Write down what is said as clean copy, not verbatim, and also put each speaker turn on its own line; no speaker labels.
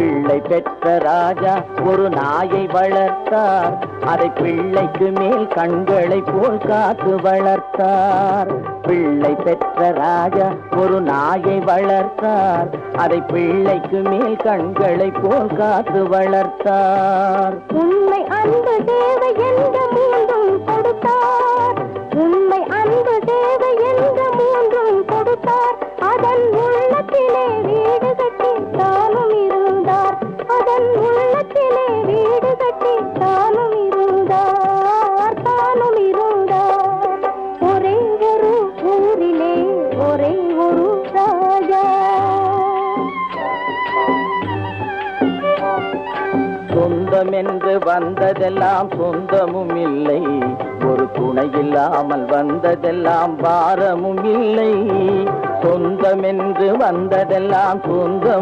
பிள்ளை பெற்ற ராஜா ஒரு நாயை வளர்த்தார். அதை பிள்ளைக்கு மேல் கண்களை போல் காத்து வளர்த்தார். பிள்ளை பெற்ற ராஜா ஒரு நாயை வளர்த்தார். அதை பிள்ளைக்கு மேல் கண்களை போல் காத்து வளர்த்தார்.
உண்மை அன்பு தேவை என்ற மூன்றும் கொடுத்தார். உண்மை அன்பு தேவை என்ற மூன்றும் கொடுத்தார். அதன் உள்ளத்திலே வீடு கட்டி தானும் இருந்தார். அதன் உள்ளத்திலே வீடு கட்டி தானும் இருந்தார். தானும் இருந்தார். ஒரே ஒரு ஊரிலே ஒரே ஒரு ராஜா.
சொந்தம் என்று வந்ததெல்லாம் சொந்தமும் இல்லை. ஒரு துணை இல்லாமல் வந்ததெல்லாம் பாரமும் இல்லை. சொந்தம் என்று வந்ததெல்லாம் சொந்தம்